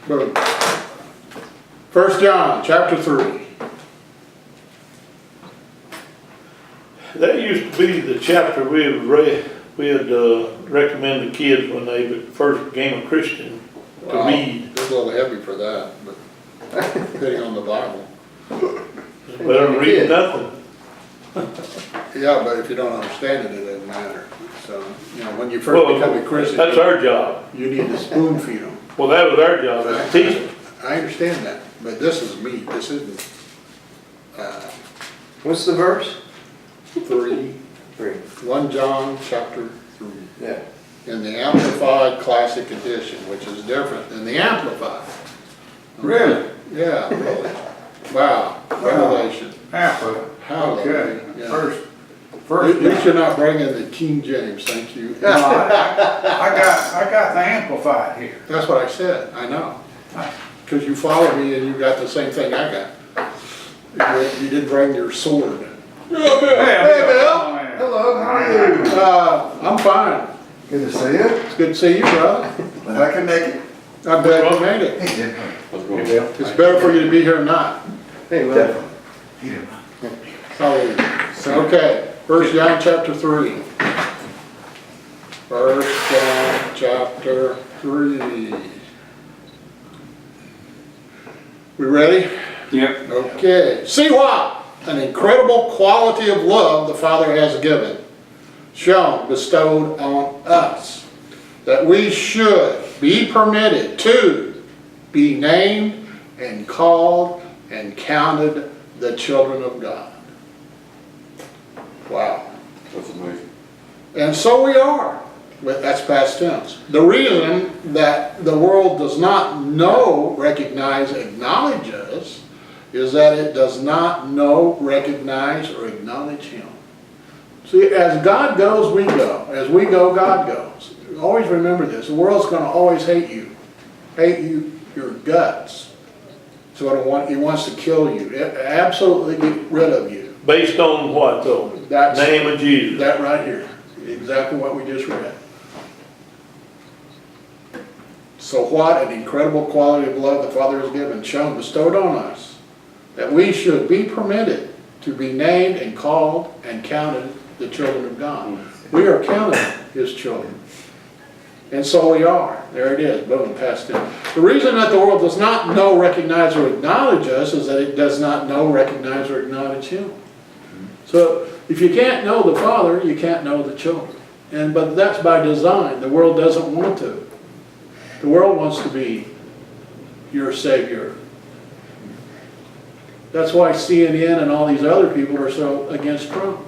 Boom. 1 John chapter 3. That used to be the chapter we'd recommend to kids when they first became a Christian to Wow, read. It's a little heavy for that, but hitting on the Bible. It's better than reading nothing. Yeah, but if you don't understand it, it doesn't matter. So, you know, when you first become a Christian, That's our job. you need to spoon feed them. Well, that was our job, was to teach them. I understand that, but this is meat. This isn't, What's the verse? 3, 1 John chapter 3. Yeah. In the Amplified Classic Edition, which is different than the Amplified. Really? Yeah, really. Wow, revelation. Half of it. Hallelujah. Okay. Yeah. First. You should not bring in the King James, thank you. No, I got the Amplified here. That's what I said, I know. Because you follow me and you got the same thing I got. You didn't bring your sword. Hey, Bill. Hello, how are you? I'm fine. Good to see you. It's good to see you, brother. Glad I can make it. I'm glad you made it. Hey, Jim. It's better for you to be here than not. Hey, Will. Hallelujah. Okay, 1 John chapter 3. 1 John chapter 3. We ready? Yep. Okay. See what? An incredible quality of love the Father has given, shown, bestowed on us, that we should be permitted to be named and called and counted the children of God. Wow. That's amazing. And so we are. But that's past tense. The reason that the world does not know, recognize, acknowledge us is that it does not know, recognize, or acknowledge Him. See, as God goes, we go. As we go, God goes. Always remember this. The world's going to always hate you. Hate you, your guts. So He wants to kill you. Absolutely get rid of you. Based on what though? That's, Name of Jesus. that right here. Exactly what we just read. So what an incredible quality of love the Father has given, shown, bestowed on us, that we should be permitted to be named and called and counted the children of God. We are counted His children. And so we are. There it is, boom, past tense. The reason that the world does not know, recognize, or acknowledge us is that it does not know, recognize, or acknowledge Him. So if you can't know the Father, you can't know the children. But that's by design. The world doesn't want to. The world wants to be your Savior. That's why CNN and all these other people are so against Trump.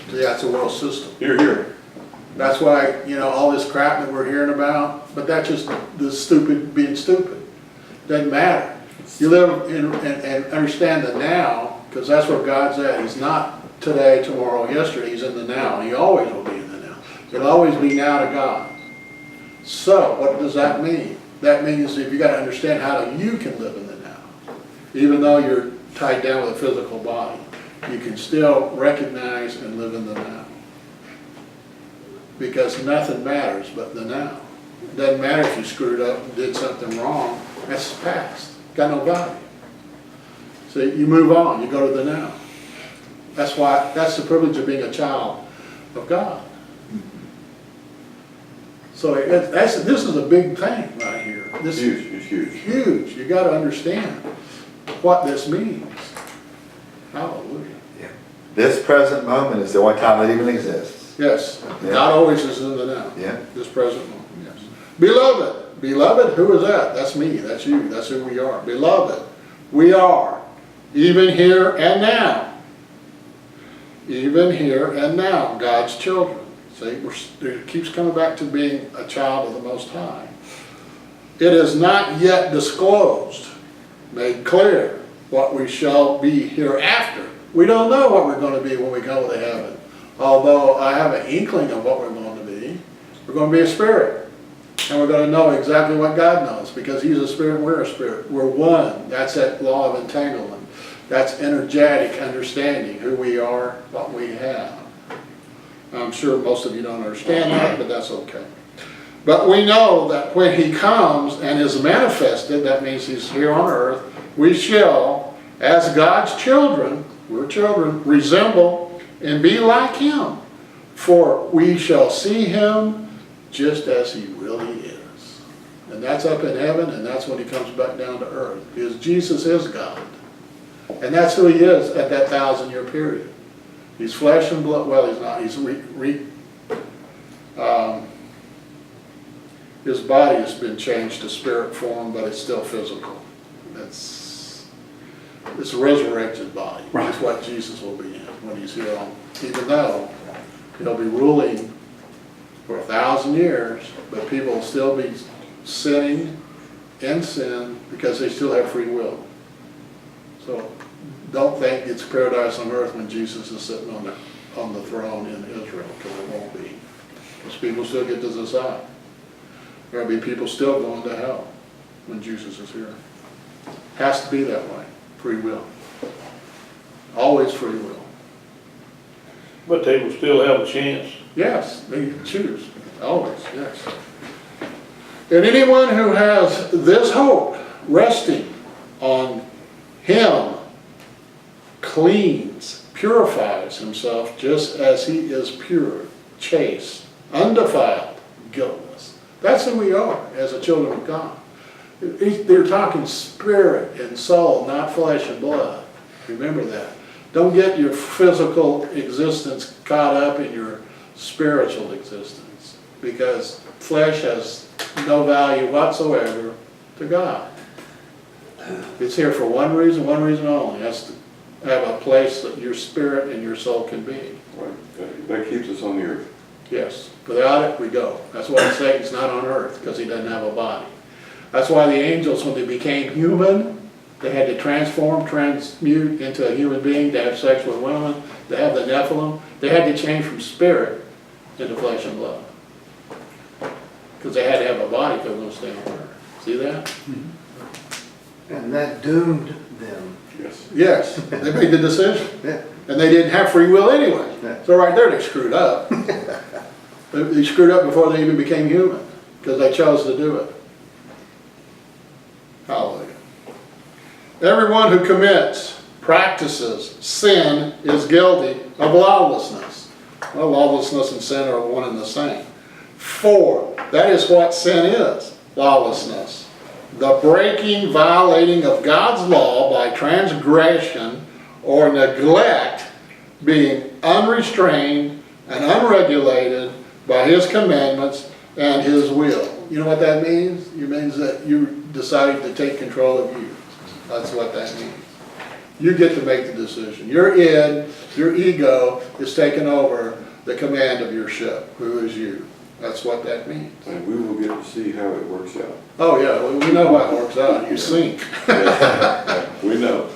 That's a world system. Here. That's why, you know, all this crap that we're hearing about, but that's just the stupid being stupid. Doesn't matter. You live in and understand the now, because that's where God's at. He's not today, tomorrow, yesterday. He's in the now. He always will be in the now. It'll always be now to God. So, what does that mean? That means if you got to understand how you can live in the now. Even though you're tied down with a physical body, you can still recognize and live in the now. Because nothing matters but the now. It doesn't matter if you screwed up and did something wrong. That's the past. Got no value. So you move on. You go to the now. That's the privilege of being a child of God. So this is a big thing right here. This Huge, it's huge. Huge. You got to understand what this means. Hallelujah. Yeah. This present moment is the only time it even exists. Yes. Yeah. God always is in the now. Yeah. This present moment. Yes. Beloved. Beloved, who is that? That's me. That's you. That's who we are. Beloved, we are even here and now. Even here and now, God's children. See, it keeps coming back to being a child of the Most High. It is not yet disclosed, made clear, what we shall be hereafter. We don't know what we're going to be when we go to heaven. Although I have an inkling of what we're going to be. We're going to be a spirit. And we're going to know exactly what God knows, because He's a spirit and we're a spirit. We're one. That's that law of entanglement. That's energetic understanding who we are, what we have. I'm sure most of you don't understand that, but that's okay. But we know that when he comes and is manifested, that means he's here on earth, we shall, as God's children, we're children, resemble and be like him. For we shall see him just as he really is. And that's up in heaven, and that's when he comes back down to earth. Because Jesus is God. And that's who he is at that 1,000-year period. He's flesh and blood. Well, he's not. He's his body has been changed to spirit form, but it's still physical. It's a resurrected body. That's what Jesus will be in when he's here on. Even though he'll be ruling for 1,000 years, but people will still be sinning in sin because they still have free will. So don't think it's paradise on earth when Jesus is sitting on the throne in Israel, because it won't be. Because people still get to decide. There'll be people still going to hell when Jesus is here. Has to be that way. Free will. Always free will. But they will still have a chance. Yes, they choose. Always, yes. And anyone who has this hope resting on him cleans, purifies himself just as he is pure, chaste, undefiled, guiltless. That's who we are as a children of God. They're talking spirit and soul, not flesh and blood. Remember that. Don't get your physical existence caught up in your spiritual existence, because flesh has no value whatsoever to God. It's here for one reason only. That's to have a place that your spirit and your soul can be. Right. That keeps us on the earth. Yes. Without it, we go. That's why Satan's not on earth, because he doesn't have a body. That's why the angels, when they became human, they had to transmute into a human being to have sex with women, to have the Nephilim. They had to change from spirit into flesh and blood. Because they had to have a body if they were going to stay on earth. See that? And that doomed them. Yes. Yes, they made the decision. Yeah. And they didn't have free will anyway. Yeah. So right there they screwed up. They screwed up before they even became human, because they chose to do it. Hallelujah. Everyone who commits, practices sin is guilty of lawlessness. Well, lawlessness and sin are one and the same. For that is what sin is, lawlessness. The breaking, violating of God's law by transgression or neglect, being unrestrained and unregulated by his commandments and his will. You know what that means? It means that you decided to take control of you. That's what that means. You get to make the decision. Your id, your ego, is taking over the command of your ship, who is you. That's what that means. And we will get to see how it works out. Oh yeah, we know how it works out. You sink. We know.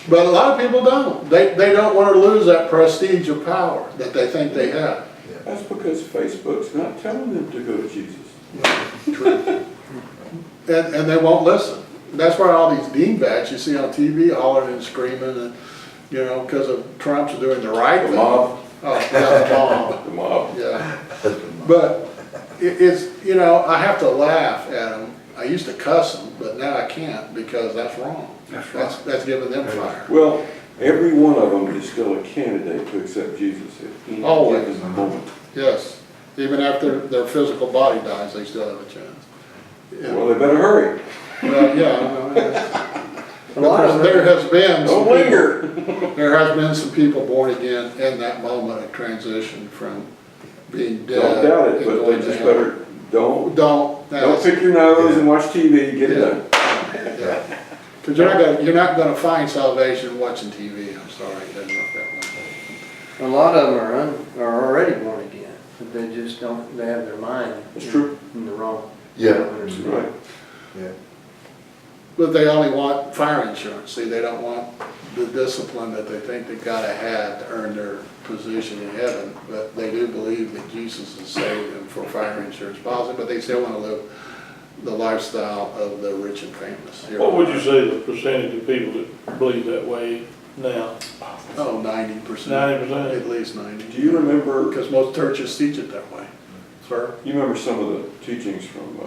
But a lot of people don't. They don't want to lose that prestige of power that they think they have. That's because Facebook's not telling them to go to Jesus. True. And they won't listen. That's why all these beanbags you see on TV hollering and screaming, and because of Trump's doing the right The thing. mob. Oh, yeah, the mob. The mob. Yeah. But it's, I have to laugh at them. I used to cuss them, but now I can't, because that's wrong. That's giving them fire. Well, every one of them is still a candidate to accept Jesus at any Always. given moment. Yes. Even after their physical body dies, they still have a chance. Yeah. Well, they better hurry. Well, yeah, I know, yes. A lot of There has been some Don't linger. There has been some people born again in that moment of transition from being dead. Don't doubt it, and but going they to just heaven. better, don't Don't pick your nose and watch TV, get it Yeah. done. Yeah. Because you're not gonna find salvation watching TV. I'm sorry, it doesn't work that way. A lot of them are already born again, but they just don't, they have their mind. That's true. In the wrong. Yeah. Right. Yeah. But they only want fire insurance. See, they don't want the discipline that they think they gotta have to earn their position in heaven. But they do believe that Jesus has saved them for fire insurance policy, but they still wanna live the lifestyle of the rich and famous. Here What on would you earth. say the percentage of people that believe that way now? Oh, 90%. 90%? At least 90. Do you remember, Because most churches teach it that way. Sir? You remember some of the teachings from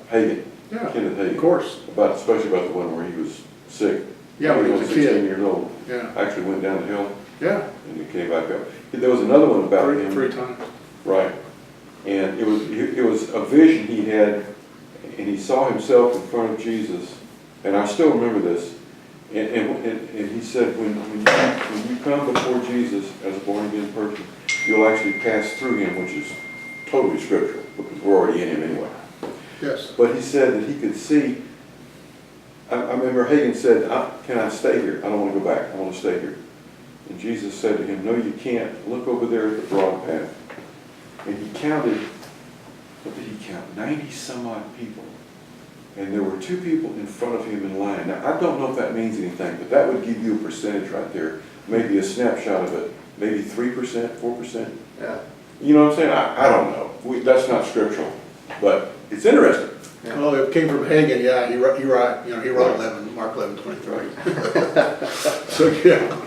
Hagen, Yeah, Kenneth Hagen? of course, About, especially about the one where he was sick. Yeah, when he was a 16 kid. years old. yeah, Actually went down the hill yeah, and he came back up. There was another one about him. three times. Right. And it was a vision he had, and he saw himself in front of Jesus, and I still remember this. And he said, when you come before Jesus as a born-again person, you'll actually pass through him, which is totally scriptural, because we're already in him anyway. Yes, But he said that he could see, I remember Hagen said, can I stay here? I don't want to go back, I want to stay here. And Jesus said to him, no, you can't. Look over there at the broad path. And he counted, what did he count? 90 some odd people. And there were 2 people in front of him in line. Now, I don't know if that means anything, but that would give you a percentage right there. Maybe a snapshot of it. Maybe 3%, 4%. Yeah. You know what I'm saying? I don't know. That's not scriptural. But it's interesting. well, it came from Hagen, yeah, you're right, you know, he wrote Mark 11:23. So, yeah,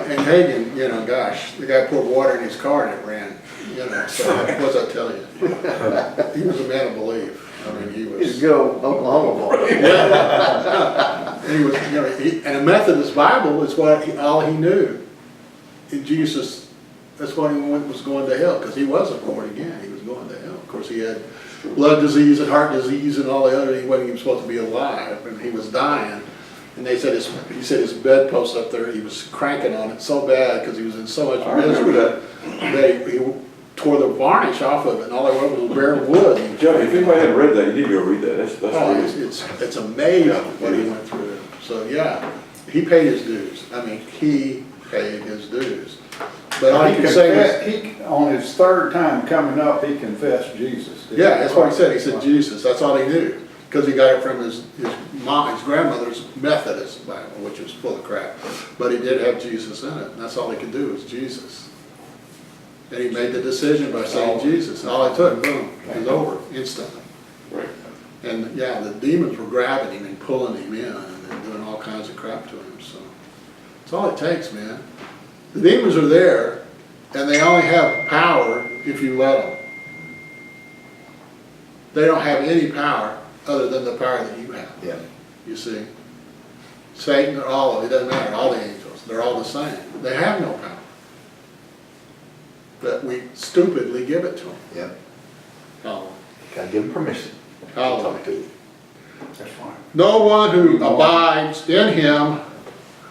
and Hagen, you know, gosh, the guy poured water in his car and it ran, you know, so what's that tell you? He was a man of belief, I mean, he He's a was. good old Oklahoma boy. And he was, you know, and a Methodist Bible is all he knew. And Jesus, that's why he was going to hell, because he wasn't born again, he was going to hell. Of course, he had blood disease and heart disease and all the other, he wasn't even supposed to be alive, and he was dying. And they said he said his bedpost up there, he was cranking on it so bad because he was in so much I remember misery. that. He tore the varnish off of it, and all they were was bare wood. And Joe, if anybody hadn't read that, you need to go read that. That's oh, really, it's amazing Yeah, what it he is. went through. So yeah, he paid his dues. I mean, he paid his dues. But all He you can say is, confessed, on his 3rd time coming up, he confessed Jesus. didn't yeah, he? that's what he said. He said Jesus. That's all he knew. Because he got it from his grandmother's Methodist Bible, which was full of crap. But he did have Jesus in it. And that's all he could do was Jesus. And he made the decision by saying Jesus. All it took, boom, it was over instantly. right. And yeah, the demons were grabbing him and pulling him in and doing all kinds of crap to him. So it's all it takes, man. The demons are there, and they only have power if you let them. They don't have any power other than the power that you have. Yeah. You see, Satan, or all of it, doesn't matter. All the angels, they're all the same. They have no power, but we stupidly give it to them. Yeah. Oh, Gotta give him permission. oh. That's fine. No one who abides in him,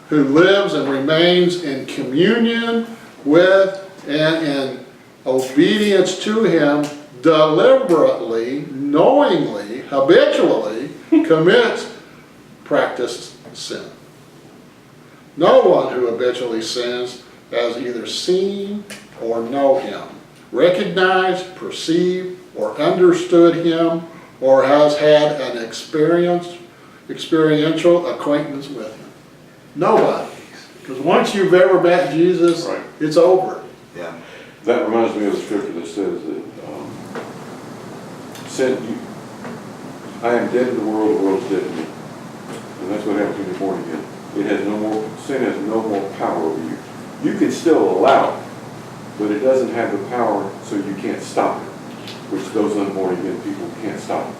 who lives and remains in communion with and in obedience to him, deliberately, knowingly, habitually practiced sin. No one who habitually sins has either seen or know him, recognized, perceived, or understood him, or has had an experiential acquaintance with him. Nobody. Because once you've ever met Jesus, Right. it's over. Yeah. That reminds me of the scripture that says that I am dead to the world is dead to me. And that's what happens when you're born again. Sin has no more power over you. You can still allow it, but it doesn't have the power, so you can't stop it, which those unborn again people can't stop it.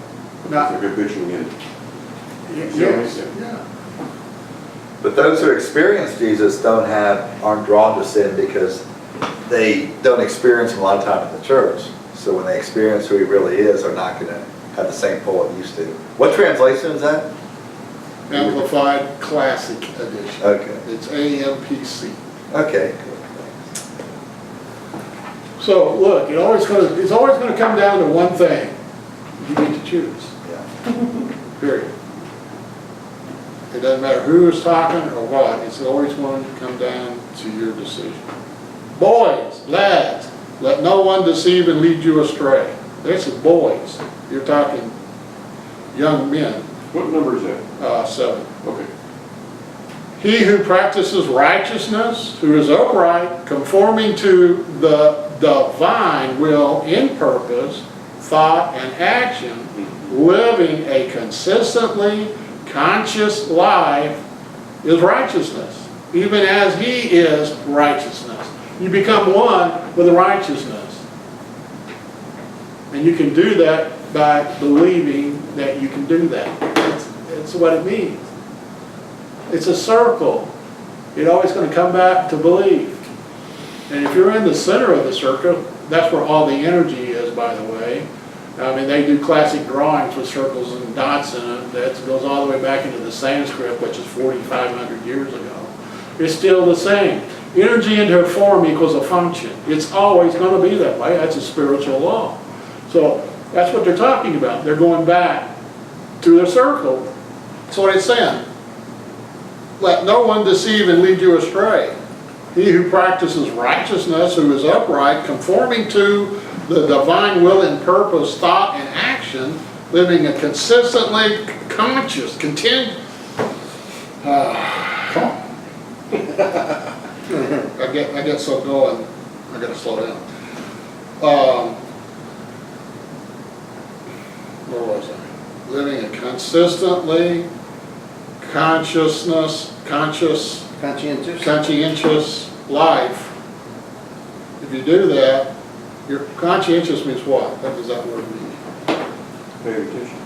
Now- They're habitually in it. Yes, yeah. But those who experience Jesus aren't drawn to sin because they don't experience him a lot of time in the church. So when they experience who he really is, they're not going to have the same pull it used to. What translation is that? Amplified Classic Edition. Okay. It's AMPC. Okay. So look, it's always going to come down to one thing. You get to choose. Yeah. Period. It doesn't matter who is talking or what, it's always going to come down to your decision. Boys, lads, let no one deceive and lead you astray. This is boys. You're talking young men, What number is that? 7. Okay. He who practices righteousness, who is upright, conforming to the divine will in purpose, thought, and action, living a consistently conscious life, is righteousness, even as he is righteousness. You become one with the righteousness. And you can do that by believing that you can do that. That's what it means. It's a circle. It's always going to come back to believe. And if you're in the center of the circle, that's where all the energy is, by the way. I mean, they do classic drawings with circles and dots in it. That goes all the way back into the Sanskrit, which is 4,500 years ago. It's still the same. Energy into a form equals a function. It's always going to be that way. That's a spiritual law. So that's what they're talking about. They're going back to the circle. That's what it's saying. Let no one deceive and lead you astray. He who practices righteousness, who is upright, conforming to the divine will and purpose, thought and action, living a consistently conscious, I get so going, I gotta slow down. Where was I? Living a consistently conscientious life. If you do that, your conscientious means what? What does that word mean? Pay attention.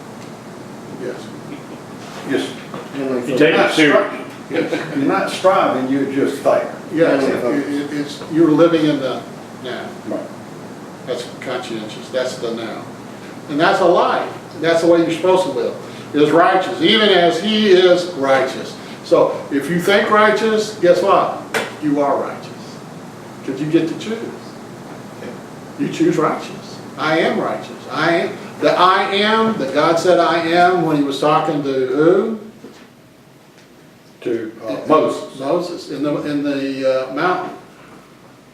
Yes. Just, You take it serious. Yes. you're not striving, you're just there. Yes. It's you're living in the now. Right. That's conscientious. That's the now. And that's a life. That's the way you're supposed to live. Is righteous, even as he is righteous. So if you think righteous, guess what? You are righteous. Because you get to choose. You choose righteous. I am righteous. I am. The I am, that God said I am when he was talking to who? To Moses. Moses, in the mountain.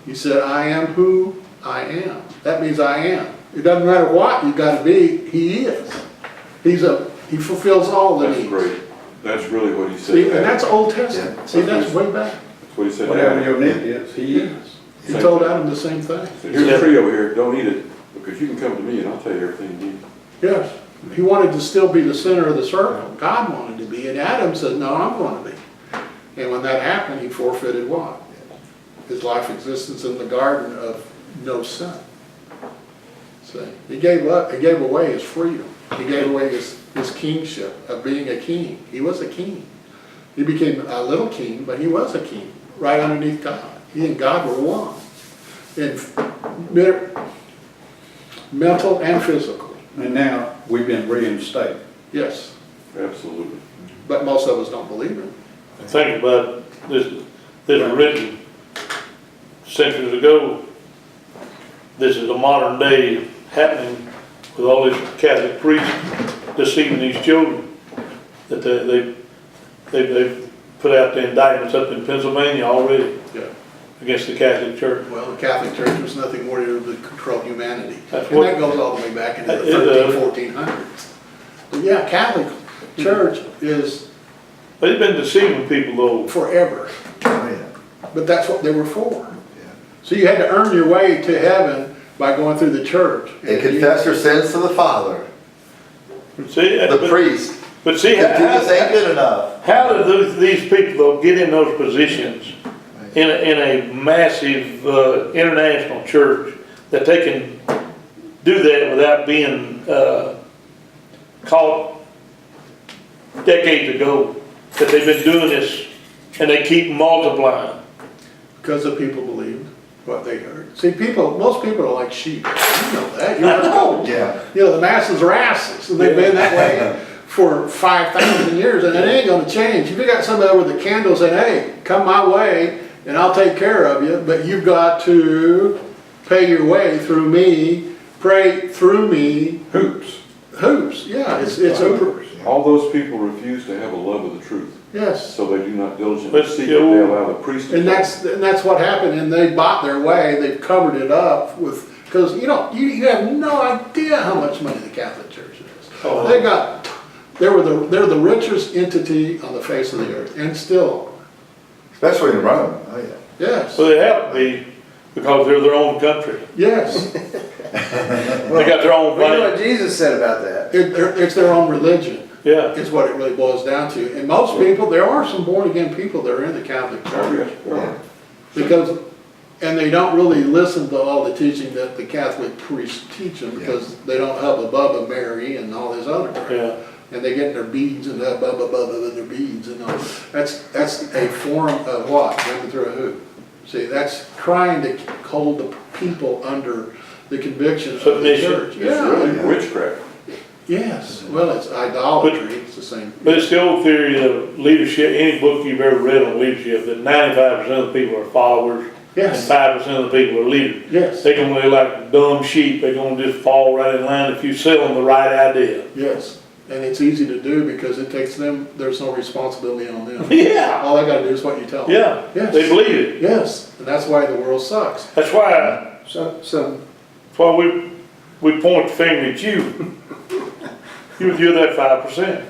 He said, I am who I am. That means I am. It doesn't matter what you got to be, he is. He fulfills all the That's needs. great. That's really what he said. See, and that's Old Testament. Yeah. See, that's way back. That's what he said. Whatever your need is, he is. He told Adam the same thing. So here's a tree over here, don't eat it, because you can come to me and I'll tell you everything you need. Yes. He wanted to still be the center of the circle. God wanted to be, and Adam said, no, I'm going to be. And when that happened, he forfeited what? His life existence in the garden of no sin. See, he gave away his freedom. He gave away his kingship of being a king. He was a king. He became a little king, but he was a king, right underneath God. He and God were one. In mental and physically. And now, we've been reinstated. Yes. Absolutely. But most of us don't believe it. Think about this was written centuries ago. This is a modern day happening with all these Catholic priests deceiving these children. That they've put out the indictments up in Pennsylvania already Yeah. against the Catholic Church. Well, the Catholic Church was nothing more to control humanity. That's And what- that goes all the way back into the It does. 1400s. But yeah, Catholic Church is They've been deceiving people though. forever. Oh, But that's what they were for. So you had to earn your way to heaven by going through the church. And confess your sins to the Father, See, the priest. but see If Jesus ain't good enough. how do these people though get in those positions in a massive international church that they can do that without being caught decades ago, that they've been doing this and they keep multiplying? Because the people believed what they heard. See, most people are like sheep. You know that. You're told. Yeah. You know, the masses are asses, and they've been that way for 5,000 years, and it ain't gonna change. If you got somebody with a candle saying, hey, come my way, and I'll take care of you, but you've got to pay your way through me, pray through me. Hoops. Hoops, yeah, it's All those people refuse to have a love of the truth, yes. so they do not diligently But seek it. still- They allow the priest to. And that's what happened, and they bought their way, they've covered it up with, because you have no idea how much money the Catholic Church is. Oh. They're the richest entity on the face of the earth, and still, Especially in Rome. Oh, yeah. yes, So they have to be, because they're their own country. yes. They got their own We know what money. Jesus said about that. It's their own religion, Yeah. is what it really boils down to. And most people, there are some born again people that are in the Catholic Oh, Church, yes, there are. because And they don't really listen to all the teaching that the Catholic priests teach them, because they don't have a Bubba Mary and all this other crap. Yeah. And they get their beads and that Bubba in their beads and all. That's a form of what? Jumping through a hoop. See, that's trying to hold the people under the conviction of the Submission. church. It's really witchcraft. Yes, well, it's idolatry, it's the same. But it's the old theory of leadership, any book you've ever read on leadership, that 95% of the people are followers and Yes, 5% of the people are leaders. yes, They're gonna be like dumb sheep, they're gonna just fall right in line if you sell them the right idea. yes. And it's easy to do because it takes them, there's no responsibility on them. Yeah, All they gotta do is what you tell them. yeah, Yes. they believe it. Yes, and that's why the world sucks. That's why we point the finger at you. You're that 5%.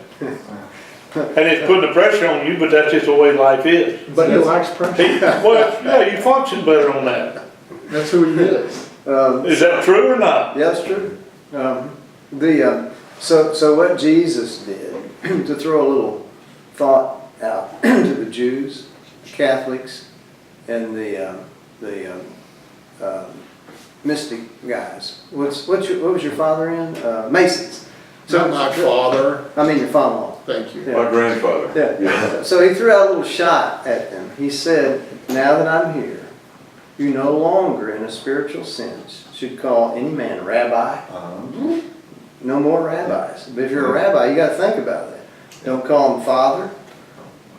And it's putting the pressure on you, but that's just the way life is. But he likes pressure. Well, yeah, you function better on that. That's who he is. Is that true or not? Yeah, that's true. So what Jesus did, to throw a little thought out to the Jews, Catholics, and the mystic guys. What was your father in? Masons. Not my father, I mean your father-in-law. thank you. Yeah. My grandfather. Yeah. So he threw out a little shot at them. He said, "Now that I'm here, you no longer, in a spiritual sense, should call any man rabbi. No more rabbis. But if you're a rabbi, you got to think about that. Don't call him father,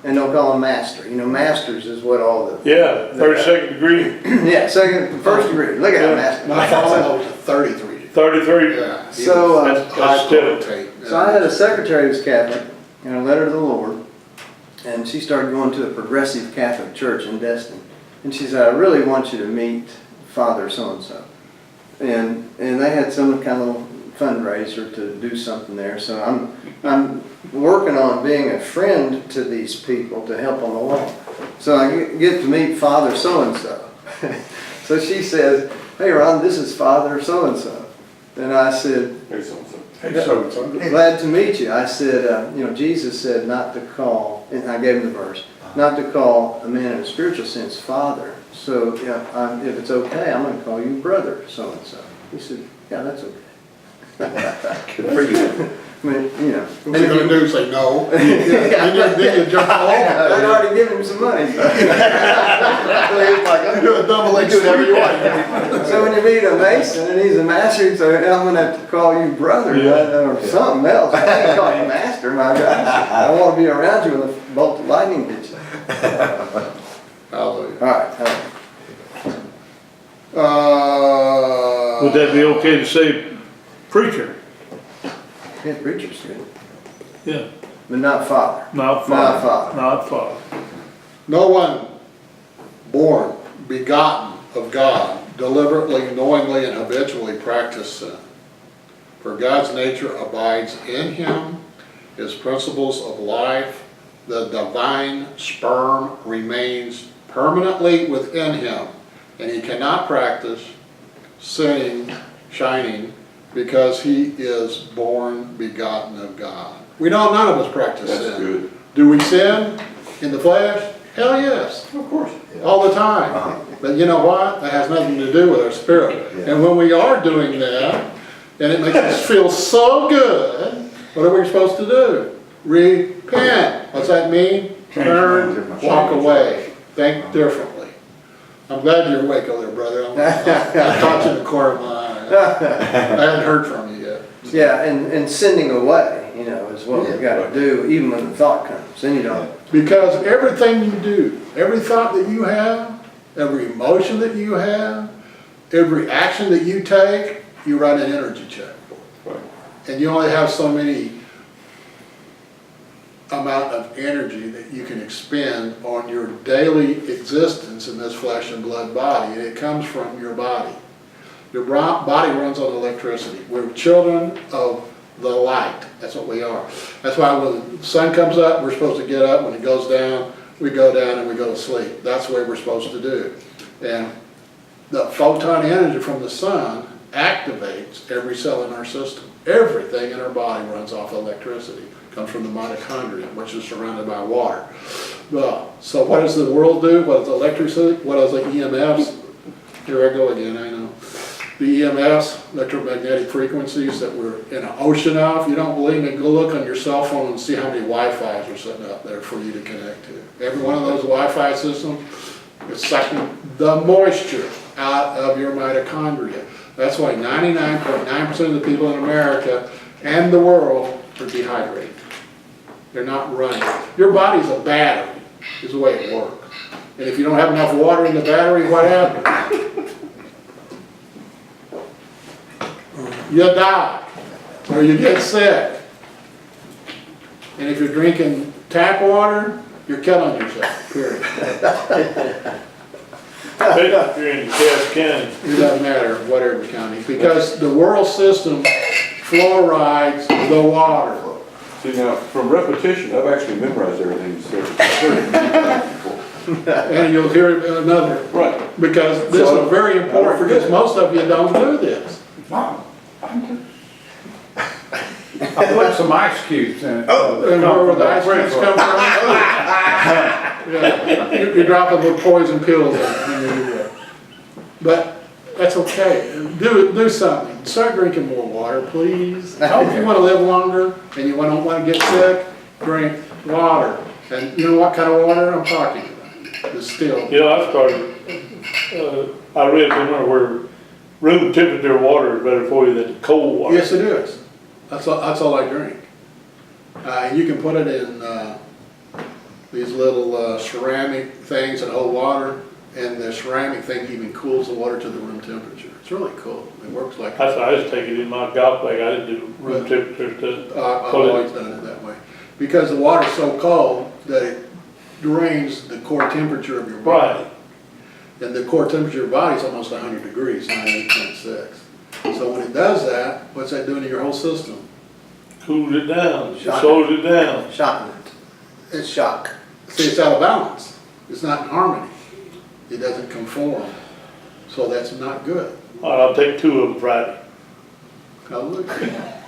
and don't call him master. You know, masters is what all the Yeah, 32nd degree, yeah, first degree. Look at that master. My father was 33. 33. Yeah. he So, was That's high still, potentate. So I had a secretary who was Catholic, and I led her to the Lord, and she started going to a progressive Catholic church in Destin. And she said, "I really want you to meet Father so-and-so." And they had some kind of little fundraiser to do something there. So I'm working on being a friend to these people to help them along. So I get to meet Father so-and-so. So she says, "Hey Ron, this is Father so-and-so." And I said, Hey, so-and-so. "Glad to meet you." I said, Jesus said not to call, and I gave him the verse, not to call a man in a spiritual sense father. So if it's okay, I'm going to call you brother so-and-so. He said, "Yeah, that's okay." Good for you. I mean, What's he gonna do, say no? Then you jump all over. I'd already given him some money. You do a double X. So when you meet a Mason and he's a master, so I'm going to have to call you brother or something else. I can't call you master, my gosh. I want to be around you when a bolt of lightning hits you. Hallelujah. All right. would that be okay to say preacher? Yeah, preacher's good. Yeah. But not father. Not Not father. father. Not father. No one born, begotten of God, deliberately, knowingly, and habitually practice sin. For God's nature abides in him, his principles of life, the divine sperm remains permanently within him, and he cannot practice sinning, shining, because he is born begotten of God. None of us practice sin. That's good. Do we sin in the flesh? Hell yes, Of course. all the time. But you know what? That has nothing to do with our spirit. And when we are doing that, and it makes us feel so good, what are we supposed to do? Repent. What's that mean? Turn, walk away, think differently. I'm glad you're awake over there, brother. I caught you in the corner of my eye. I hadn't heard from you yet. Yeah, and sending away, is what we got to do, even when the thought comes. Then you don't. Because everything you do, every thought that you have, every emotion that you have, every action that you take, you write an energy check for. Right. And you only have so many amount of energy that you can expend on your daily existence in this flesh and blood body, and it comes from your body. Your body runs on electricity. We're children of the light. That's what we are. That's why when the sun comes up, we're supposed to get up. When it goes down, we go down and we go to sleep. That's what we're supposed to do. And the photon energy from the sun activates every cell in our system. Everything in our body runs off electricity. It comes from the mitochondria, which is surrounded by water. Well, so what does the world do? What does electricity? What does the EMFs? Here I go again, I know. The EMS, electromagnetic frequencies that we're in an ocean of, you don't believe me, go look on your cell phone and see how many Wi-Fis are sitting up there for you to connect to. Every one of those Wi-Fi systems is sucking the moisture out of your mitochondria. That's why 99.9% of the people in America and the world are dehydrated. They're not running. Your body's a battery, is the way it works. And if you don't have enough water in the battery, what happens? You die, or you get sick. And if you're drinking tap water, you're killing yourself, period. Especially if you're in DeKalb County. It doesn't matter, whatever county, because the world system fluorides the water. See, now, from repetition, I've actually memorized everything you said. I've heard it many times before. And you'll hear it in another, Right. because this So, is very I don't important, forget. because most of you don't do this. Mom, I put some ice cubes in it. And where would the ice creams come from? Yeah, you're dropping little poison pills in there. But that's okay. Do something. Start drinking more water, please. If you want to live longer and you don't want to get sick, drink water. And you know what kind of water I'm talking about? Distilled. You know, I started, I read somewhere where room temperature water is better for you than cold water. Yes, it is. That's all I drink. You can put it in these little ceramic things that hold water, and the ceramic thing even cools the water to the room temperature. It's really cool. It works like That's why I just take it in my golf bag. I didn't do room temperature stuff. I've always done it that way. Because the water's so cold that it drains the core temperature of your body. Right. And the core temperature of your body is almost 100 degrees, 98.6. So when it does that, what's that doing to your whole system? Cools it down, Shocking. slows it down. Shocking. It's shock. See, it's out of balance. It's not in harmony. It doesn't conform. So that's not good. All right, I'll take 2 of them Friday. Hallelujah.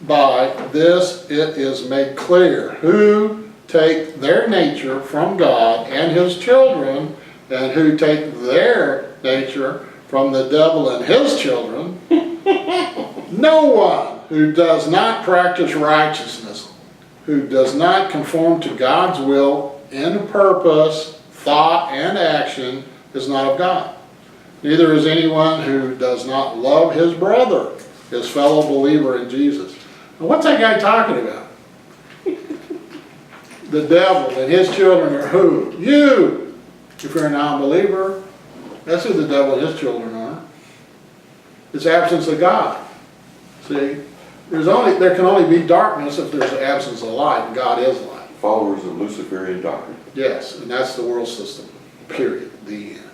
By this it is made clear who take their nature from God and his children, and who take their nature from the devil and his children. No one who does not practice righteousness, who does not conform to God's will in purpose, thought, and action, is not of God. Neither is anyone who does not love his brother, his fellow believer in Jesus. Now, what's that guy talking about? The devil and his children are who? You! If you're a non-believer, that's who the devil and his children are. It's absence of God. See? There can only be darkness if there's an absence of light, and God is light. Followers of Luciferian doctrine. Yes, and that's the world system, period, the end.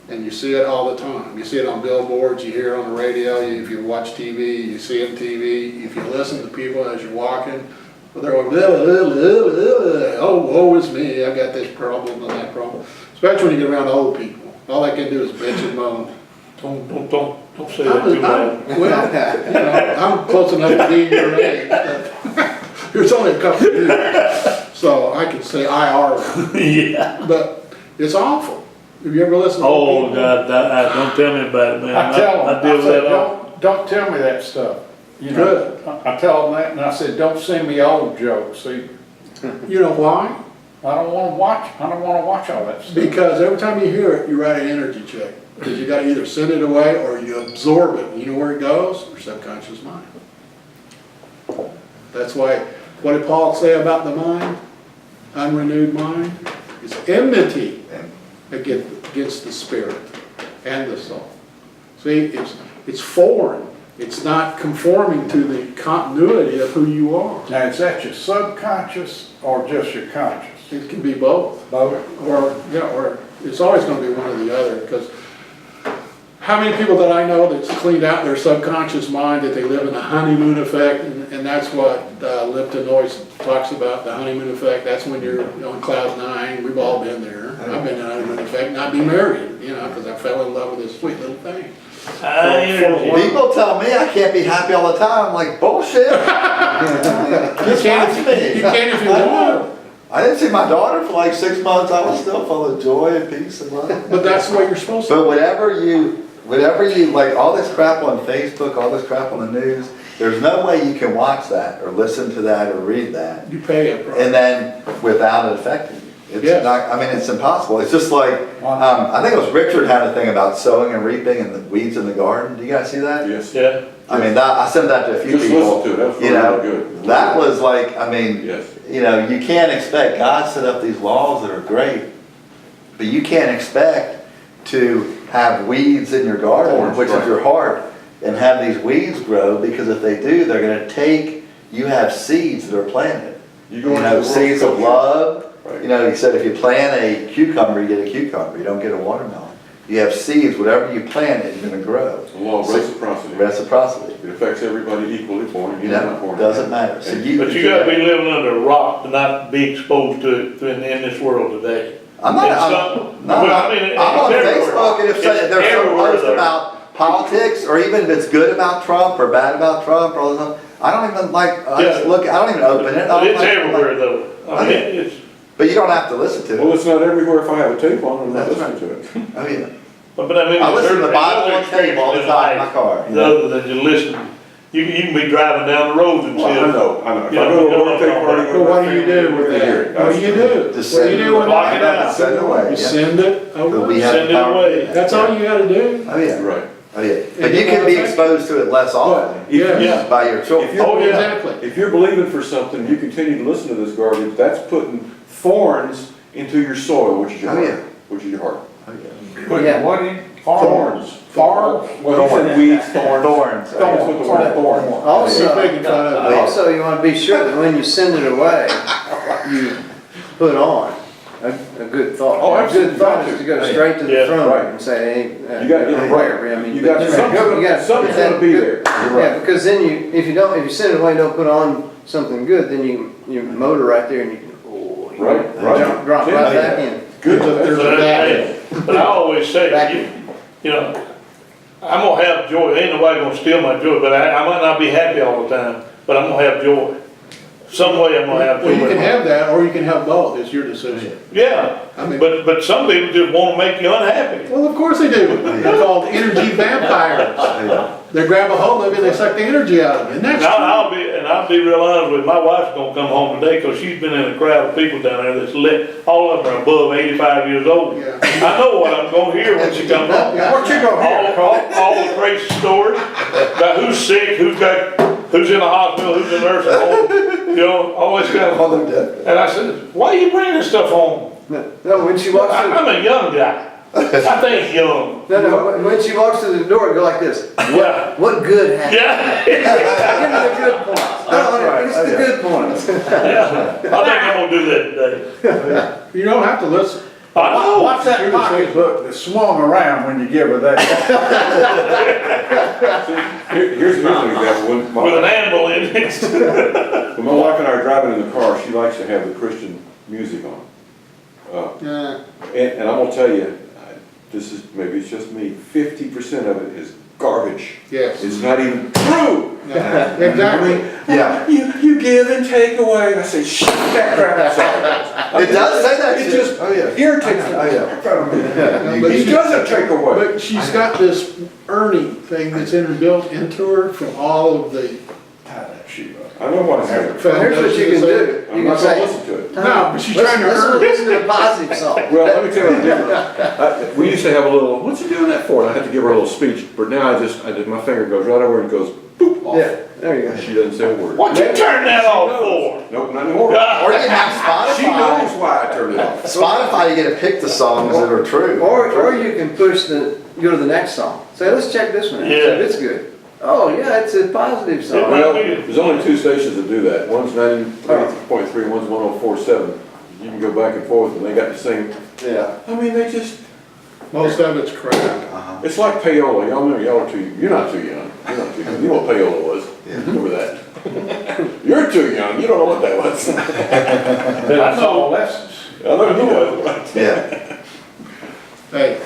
And you see it all the time. You see it on billboards, you hear it on the radio, if you watch TV, you see it on TV. If you listen to people as you're walking, they're going, oh, woe is me, I got this problem and that problem. Especially when you get around old people. All they can do is bitch and moan. Don't say that too loud. Well, I'm close enough to be your age. There's only a couple of years, so I can say IR. Yeah. But it's awful. Have you ever listened to Oh, people? God, don't tell me about it, man. I tell them, I deal I with said, that all. don't tell me that stuff. You know, Good. I tell them that, and I said, don't send me old jokes, see? You know why? I don't wanna watch all that stuff. Because every time you hear it, you write an energy check. Because you gotta either send it away or you absorb it. You know where it goes? Your subconscious mind. That's why, what did Paul say about the mind? Unrenewed mind? It's enmity against the spirit and the soul. See, it's foreign. It's not conforming to the continuity of who you are. Now, is that your subconscious or just your conscious? It can be both. Both. Or it's always going to be one or the other, because how many people that I know that's cleaned out their subconscious mind, that they live in the honeymoon effect, and that's what Lipton always talks about, the honeymoon effect. That's when you're on cloud 9. We've all been there. I've been in the honeymoon effect, not be married, because I fell in love with this sweet little thing. energy. People tell me I can't be happy all the time. I'm like, bullshit. You can if you want, I didn't see my daughter for like 6 months. I was still full of joy and peace and love. but that's the way you're supposed to. But whatever you, like all this crap on Facebook, all this crap on the news, there's no way you can watch that or listen to that or read that You pay it, and right? then without it affecting you. It's Yes. not, I mean, it's impossible. It's just like, I think it was Richard had a thing about sowing and reaping and the weeds in the garden. Do you guys see that? Yes. Yeah, I mean, I sent that to a few Just people. listen to it, that was You know, really good. that was like, I mean, Yes. you know, you can't expect, God set up these laws that are great, but you can't expect to have weeds in your garden, Thorns, which is right. your heart, and have these weeds grow, because if they do, they're gonna take, you have seeds that are planted. You You go into the know, world seeds of culture. love. Right. You know, he said if you plant a cucumber, you get a cucumber, you don't get a watermelon. You have seeds, whatever you plant, it's gonna grow. The law of So- reciprocity. Reciprocity, It affects everybody equally, born you again, know, not born doesn't again. matter. So And- you. but you gotta be living under a rock to not be exposed to it in this world today. I'm not, And I'm, some- no, well, I mean, I'm on it's everywhere. Facebook, and if It's there's some everywhere, post though. about politics, or even if it's good about Trump or bad about Trump, or all this stuff, I don't even like, I just Yeah. look, I don't even open it. I don't It's like- everywhere though. I mean, it's, But you don't have to listen to Well, it. it's not everywhere. If I have a tape on, I'm not That's listening to it. Oh, yeah. but I mean. I listen to the there's Bible other on tape all the experiences in time in my life car. You know? Other than just listening. You can be driving down the road and Well, I see. know. If Yeah, I go to you a know birthday what I'm party. talking But what do you do with that? What do you do? Just What do send you it do with Lock it that? out. Send it away, You yeah. send it But we away. have Send it power. away. That's all you gotta do. Oh, yeah. Right. Oh, yeah. But you can be exposed to it less often If you- Yeah. by your choice. If you're, Oh, yeah. Exactly. if you're believing for something, you continue to listen to this garbage, that's putting thorns into your soil, which is your Oh, heart. yeah. Which is your heart. Oh, yeah. Put Yeah. what in? Thorns. Farm. Well, he said weeds, thorns. Thorns. Oh, yeah. That's what the word thorn. He's Also, making fun of it. also you wanna be sure that when you send it away, you put on a good thought. Oh, A absolutely. good thought is to go straight to the Yeah, throne right. and say, hey, You got to get it prayer, right. I mean. You got but to, gotta something's put that gonna be good- there. You're Yeah, right. because then if you send it away, don't put on something good, then you motor right there and you can, oh, you Right, know, right. drop Yeah. right back in. Good. There's But a bad. but I always say, you know, I'm gonna have joy, ain't nobody gonna steal my joy, but I might not be happy all the time, but I'm gonna have joy. Some way I'm gonna have joy. Well, you can have that, or you can have both, it's your decision. Yeah, I mean- but some people just wanna make you unhappy. Well, of course they do. They're called energy vampires. Oh, yeah. They grab a hold of you, they suck the energy out of you, and that's And true. I'll be real honest with you, my wife's gonna come home today, cause she's been in a crowd of people down there that's lit, all of them are above 85 years old. Yeah. I know what I'm gonna hear when she comes home. What you gonna hear, Cole? All the crazy stories, about who's sick, who's in the hospital, who's in the nursing home, you know, all this kind On of. their death. And I said, why are you bringing this stuff home? No, when she walks through, I'm a young guy. I think young. no, when she walks through the door, go like this. Yeah. What good happened? Yeah. Give me the good points. No, it's the good points. Yeah. I think I'm gonna do that today. You don't have to listen. I know. What's that pocketbook that swung around when you give her that? Here's an example. With an animal in it. When my wife and I are driving in the car, she likes to have the Christian music on. Yeah. And I'm gonna tell you, this is, maybe it's just me, 50% of it is garbage. Yes. It's not even true. Yeah, exactly. Yeah. You give and take away. I say, shut that crap up. It does say that It shit. just Oh, yeah. irritates the Oh, yeah. crap out of me. Yeah, but He she- doesn't take away. But she's got this earning thing that's inbuilt into her from all of the I know what I'm saying. Here's what you can do. I'm You not can gonna say, listen to it. No, but she's trying to earn. listen to the positive song. Well, let me tell you different. We used to have a little, what's he doing that for? And I had to give her a little speech, but now my finger goes right over and goes boop off. Yeah, there you go. She doesn't say a word. What you turn that off for? Nope, not anymore. Or you can have She Spotify. knows why I turned it off. Spotify, you get to pick the songs that are true. Or you can go to the next song. Say, let's check this one out. Yeah. See if it's good. Oh, yeah, it's a positive song. Well, there's only two stations that do that. One's 90.3, one's 104.7. You can go back and forth and they got the same, Yeah. I mean, they just, Most of it's crap. Uh-huh. it's like payola. Y'all remember, y'all are too, you're not too young. You're not too young. You know what payola was? Yeah. Remember that? You're too young. You don't know what that was. That's all lessons. I know you know. Yeah. Hey,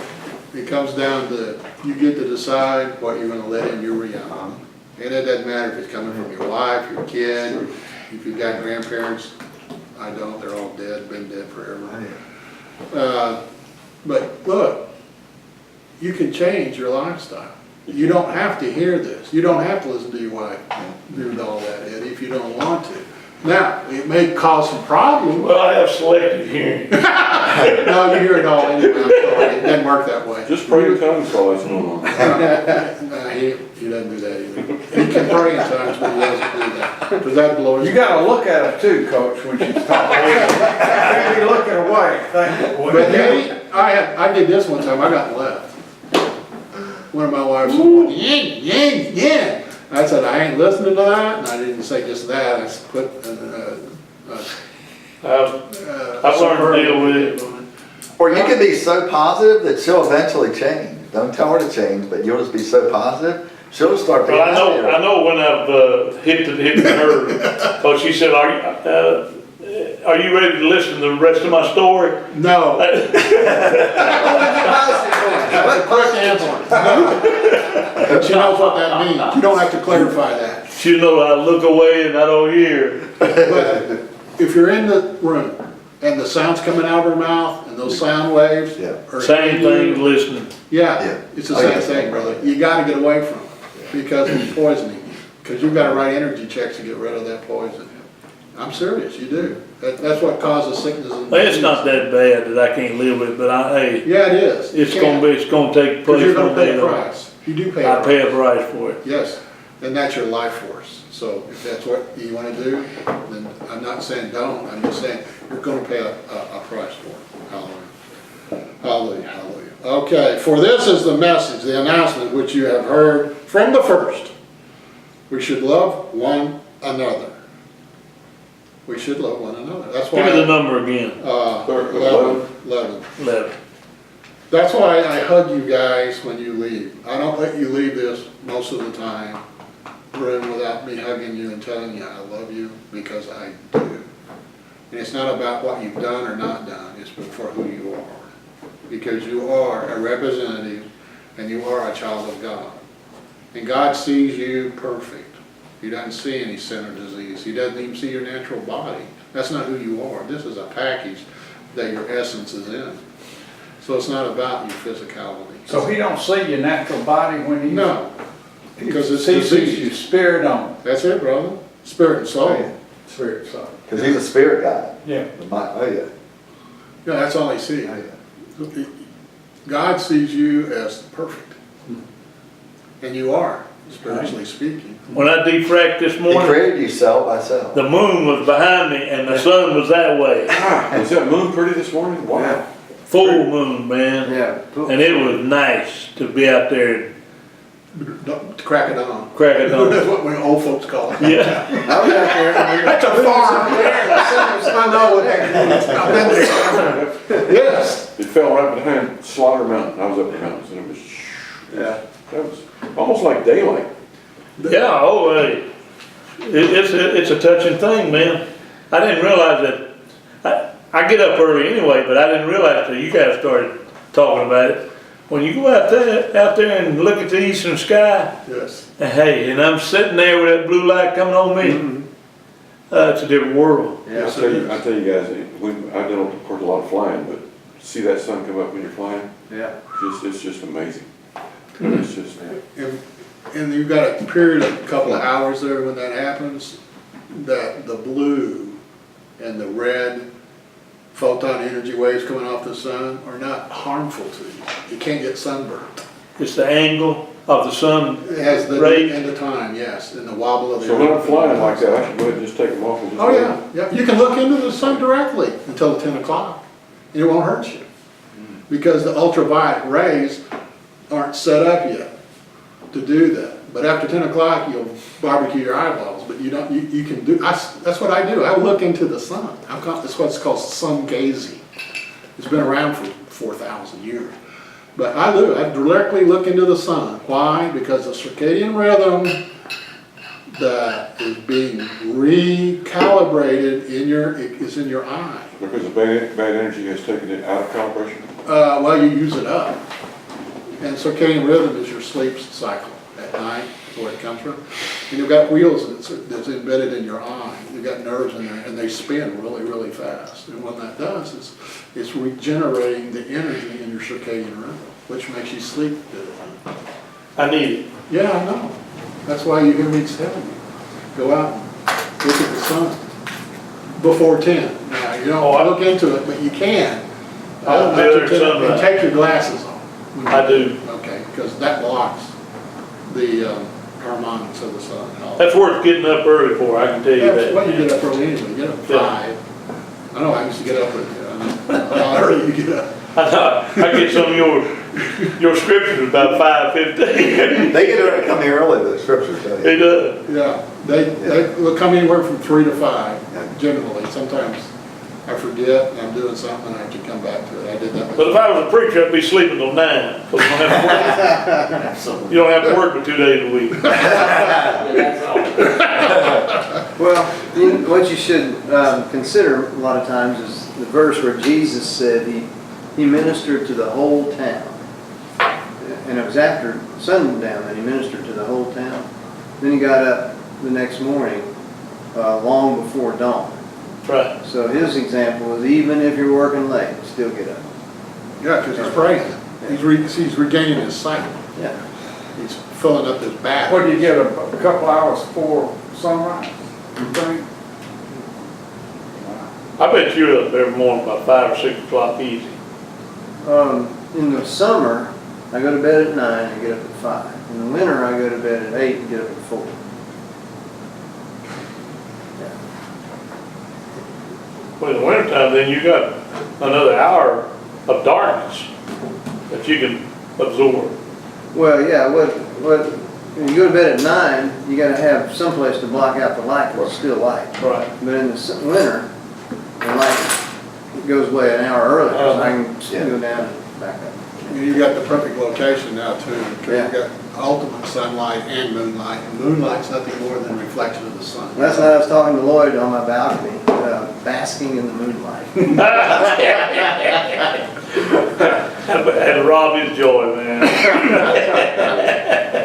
it comes down to, you get to decide what you're gonna let in your reality. And it doesn't matter if it's coming from your wife, your kid, if you've got grandparents. I don't, they're all dead, been dead forever. But look, you can change your lifestyle. You don't have to hear this. You don't have to listen to your wife do all that, Eddie, if you don't want to. Now, it may cause some problems. Well, I have selective hearing. No, you hear it all anyway, I'm sorry, it doesn't work that way. Just pray in tongues while that's going on. No, he doesn't do that either. He can pray in tongues, but he doesn't do that, because that blows. You gotta look at her too, coach, when she's talking. Can't be looking away. But Eddie, I did this one time, I got left. One of my wives said, yeah. I said, I ain't listening to that, and I didn't say just that, I put, I've learned to deal with it. Or you can be so positive that she'll eventually change. Don't tell her to change, but you'll just be so positive, she'll just start being But I happier. know when I've hit the nerve, so she said, are you ready to listen to the rest of my story? No. Quick answer. She knows what that means. You don't have to clarify that. She know I look away and I don't hear. But if you're in the room and the sound's coming out of her mouth and those sound waves Yeah. are Same in you, thing listening. Yeah, Yeah. it's the Oh, same yeah. thing, brother. You gotta get away from it because it's poisoning you. Because you've gotta write energy checks to get rid of that poison. I'm serious, you do. That's what causes sickness and Well, it's not that bad that I can't live with, but hey, Yeah, it is. You it's can't. gonna take Because place you're gonna one pay day. a though. price. You do pay a I price. pay a price for it. Yes, and that's your life force. So if that's what you wanna do, then I'm not saying don't, I'm just saying you're gonna pay a price for it. Hallelujah. Hallelujah, hallelujah. Okay, for this is the message, the announcement which you have heard from the first. We should love one another. We should love one another. That's why. Give me the number again. 11. 11. That's why I hug you guys when you leave. I don't let you leave this most of the time room without me hugging you and telling you I love you, because I do. And it's not about what you've done or not done, it's for who you are. Because you are a representative and you are a child of God. And God sees you perfect. He doesn't see any sin or disease. He doesn't even see your natural body. That's not who you are. This is a package that your essence is in. So it's not about your physicality. So he don't see your natural body when he. No, because it's He sees disease. your spirit on. That's it, brother. Spirit and soul. Spirit side. Because he's a spirit guy. Yeah. Oh, yeah. Yeah, that's all he sees. Oh, yeah. God sees you as perfect. And you are, spiritually speaking. When I defracted this He morning, created you cell by cell. the moon was behind me and the sun was that way. Was that moon pretty this morning? Wow. Full moon, man. Yeah. And it was nice to be out there Don't crack it on. cracking That's on. what we old folks call it. Yeah. I was out there. That's a farm. I know what that means. I've been there. Yes. It fell right behind Slaughter Mountain. I was up the mountains and it was, Yeah. that was almost like daylight. Yeah, oh, hey. It's a touching thing, man. I didn't realize that. I get up early anyway, but I didn't realize till you guys started talking about it. When you go out there and look at the eastern sky, Yes. and hey, and I'm sitting there with that blue light coming on me, it's a different world. Yes, I tell it you, is. guys, I've done, of course, a lot of flying, but see that sun come up when you're flying, Yeah. it's just amazing. It's just, And you've got a period of a couple of hours there when that happens, that the blue and the red photon energy waves coming off the sun are not harmful to you. You can't get sunburned. It's the angle of the sun. It has the Right. end of time, yes, and the wobble of the so when I'm earth. flying like that, I should go ahead and just take them off and just. Oh, yeah, yeah, you can look into the sun directly until 10 o'clock, and it won't hurt you. Because the ultraviolet rays aren't set up yet to do that. But after 10 o'clock, you'll barbecue your eyeballs, but you don't, you can do, that's what I do, I look into the sun. That's what's called sun gazing. It's been around for 4,000 years. But I do, I directly look into the sun. Why? Because the circadian rhythm that is being recalibrated is in your eye. Because the bad energy has taken it out of calibration. Well, you use it up. And circadian rhythm is your sleep cycle at night, is where it comes from. And you've got wheels that's embedded in your eye. You've got nerves in there, and they spin really, really fast. And what that does is, it's regenerating the energy in your circadian rhythm, which makes you sleep good. I need it. Yeah, I know. That's why you hear me telling you, go out and look at the sun before 10. Now, you don't look into it, but you can. I'll be there at sunrise. And take your glasses off. I do. Okay, because that blocks the harmonics of the sun. That's worth getting up early for, I can tell you That's why you that. get up early anyway, you get up at Yeah. 5. I know, I used to get up with you, I know how early you get up. I get some of your scriptures about 5:15. They get to come here early, the scriptures, don't they? It does. Yeah, they will come anywhere from 3 to 5, generally. Sometimes I forget and I'm doing something and I have to come back to it. I did that. But if I was a preacher, I'd be sleeping till 9, because you don't have to work. You don't have to work but 2 days a week. Well, what you should consider a lot of times is the verse where Jesus said he ministered to the whole town. And it was after sundown that he ministered to the whole town. Then he got up the next morning, long before dawn. Right. So his example is even if you're working late, still get up. Yeah, because he's praying. He's regaining his sight. Yeah. He's filling up his back. What do you get, a couple hours before sunrise, you think? I bet you're up every morning about 5 or 6 o'clock easy. In the summer, I go to bed at 9 and get up at 5. In the winter, I go to bed at 8 and get up at 4. Well, in the wintertime, then you got another hour of darkness that you can absorb. Well, yeah, when you go to bed at 9, you gotta have someplace to block out the light, 'cause it's still light. Right. But in the winter, the light goes away an hour early, so I can still go down and back up. You got the perfect location now too. 'Cause Yeah. you got ultimate sunlight and moonlight. And moonlight's nothing more than a reflection of the sun. Last night I was talking to Lloyd on my balcony, basking in the moonlight. And rob his joy, man.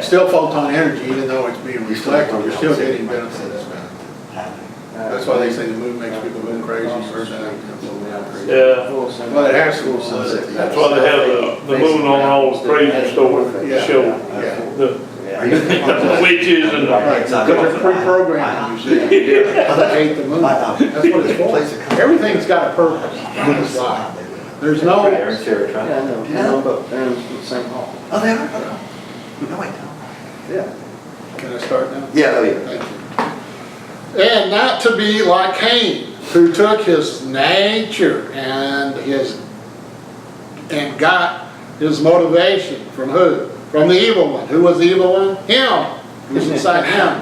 Still photon energy, even though it's being reflected, you're still getting benefits. That's why they say the moon makes people go crazy. You heard that? Yeah. Well, it has to. That's why they have the moon on all the crazy stores Yeah. show Yeah. the witches and Right, because it's pre-programmed, you see. They hate the moon. That's what it's for. Everything's got a purpose in this life. There's no, Yeah, I know, they're on both, they're in the same hall. Oh, they are? No, wait, no. Yeah. can I start now? Yeah, oh, yeah. Thank you. And not to be like Cain, who took his nature and got his motivation from who? From the evil one. Who was the evil one? Him. He was inside him.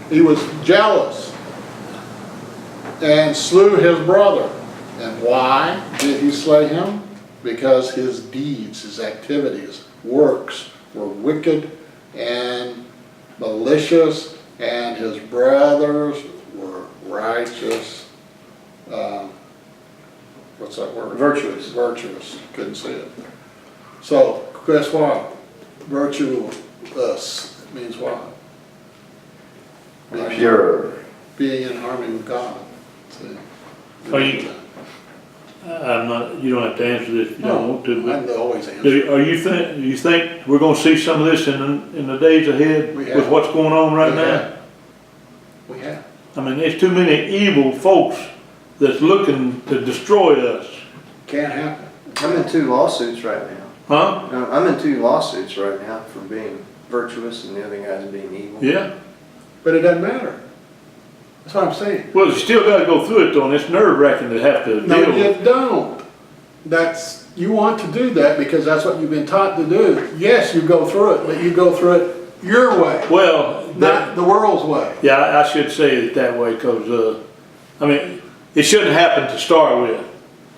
He was jealous and slew his brother. And why did he slay him? Because his deeds, his activities, works were wicked and malicious, and his brothers were righteous. What's that word? Virtuous. Virtuous. Couldn't say it. So, guess what? Virtuous means what? Pure. Being in harmony with God. See? Are you- I'm not, you don't have to answer this if you don't want to, but I always answer. you think we're gonna see some of this in the days ahead We have. with what's going on right We now? have. We have. I mean, there's too many evil folks that's looking to destroy us, Can't happen. I'm in 2 lawsuits right now. huh? I'm in 2 lawsuits right now for being virtuous and the other guy's being evil. Yeah, But it doesn't matter. That's what I'm saying. well, you still gotta go through it though, and it's nerve wracking to have to No, deal with. you don't. You want to do that because that's what you've been taught to do. Yes, you go through it, but you go through it your way, Well, not the world's way. yeah, I should say it that way, cause, I mean, it shouldn't happen to start with,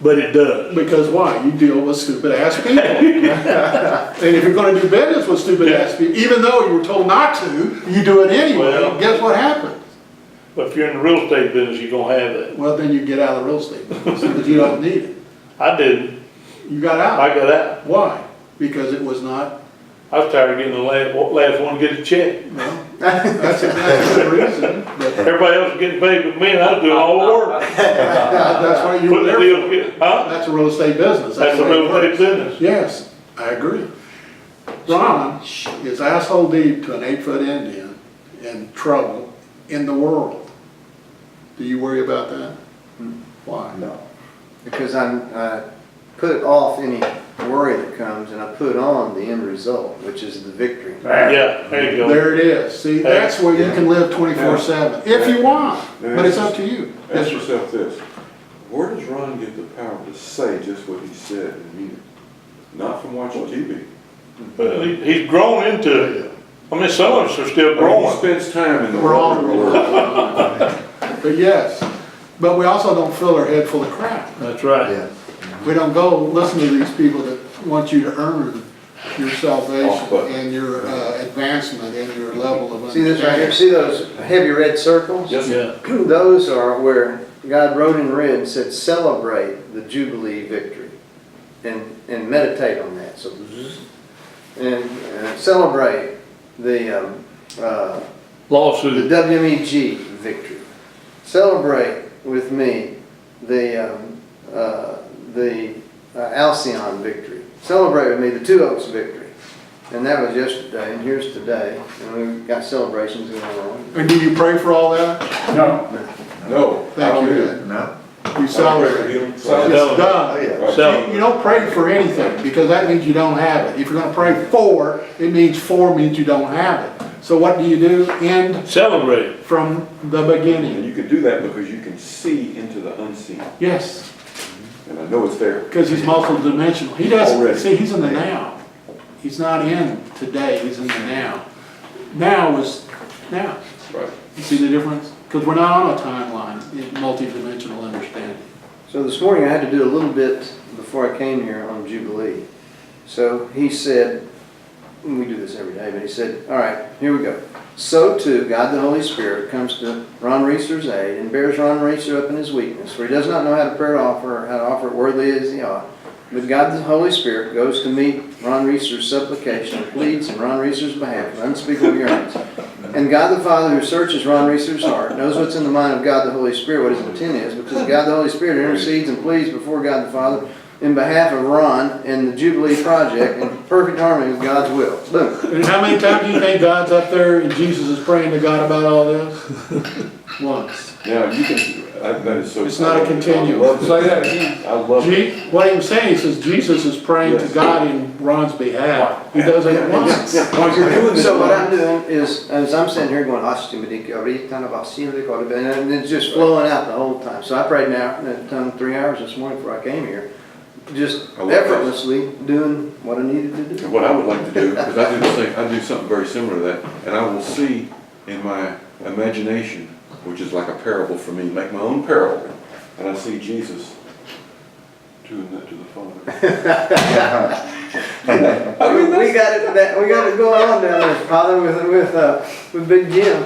but it does. Because why? You deal with stupid ass people. And if you're gonna do business with stupid ass people, even though you were told not to, you do it anyway, Well- guess what happens? But if you're in the real estate business, you're gonna have that. Well, then you get out of the real estate business because you don't need it. I didn't, You got out. I got out. Why? because it was not, I was tired of getting the last one to get a check. that's a good reason, but Everybody else was getting paid but me, and I was doing all the work. that's what you were Putting the there deal, for. huh? That's a real estate business. That's the a way it real estate works. business. Yes, I agree. Ron is asshole deep to an 8-foot Indian in trouble in the world. Do you worry about that? Why? No. Because I put off any worry that comes and I put on the end result, which is the victory. Yeah, there you go. There it is. See, that's where you can live 24/7, if you want, Yeah. but it's up to you. Ask yourself this, where does Ron get the power to say just what he said and mean it? Not from watching TV. Well, he's grown into it. I mean, some of us are still I mean, he growing. spends time in the We're all Word. But yes, but we also don't fill our head full of crap. That's right. Yeah. We don't go listen to these people that want you to earn your Off salvation button. and your advancement and your level of See this right here? understanding. See those heavy red circles? Yes, Yeah. Those are where God wrote in red and said, celebrate the Jubilee victory. And meditate on that. So, and celebrate the Lawsuit. WMEG victory. Celebrate with me the Alcyon victory. Celebrate with me the Two Oaks victory. And that was yesterday, and here's today, and we've got celebrations going on. And do you pray for all that? No, no. I Thank don't you, do it. Ed. No? You celebrate. Healing. It's Oh, done. yeah. So, You don't pray for anything, because that means you don't have it. If you're gonna pray for, it means for means you don't have it. So what do? End celebrate. from the And beginning. you can do that because you can see into the unseen. Yes, And I know it's there. because he's multidimensional. He doesn't, Already. see, he's in the now. He's not in today, he's in the now. Now is now. Right. You see the difference? Because we're not on a timeline in multidimensional understanding. So this morning I had to do a little bit before I came here on Jubilee. So he said, and we do this every day, but he said, all right, here we go. So too, God the Holy Spirit comes to Ron Reeser's aid and bears Ron Reeser up in his weakness, for he does not know how to pray or offer, or how to offer it worthily as he ought. But God the Holy Spirit goes to meet Ron Reeser's supplication and pleads in Ron Reeser's behalf with unspeakable yearnings. And God the Father, who searches Ron Reeser's heart, knows what's in the mind of God the Holy Spirit, what his intent is, because God the Holy Spirit intercedes and pleads before God the Father in behalf of Ron and the Jubilee Project in perfect harmony with God's will. Boom. And how many times do you think God's up there and Jesus is praying to God about all this? Once. Now, you can, that is so. It's not a continuum. I love say that. that again. I love it. What he was saying, he says Jesus is praying to Yes. God in Ron's behalf. He does it once. While you're doing this, So what Ron, I'm doing is, as I'm sitting here going, and it's just flowing out the whole time. So I prayed now, that tongue 3 hours this morning before I came here, just I love that. effortlessly doing what I needed to do. And what I would like to do, because I do the same, I do something very similar to that, and I will see in my imagination, which is like a parable for me, make my own parable, and I see Jesus doing that to the Father. I mean, We got it going on down there, Father, with Big Jim.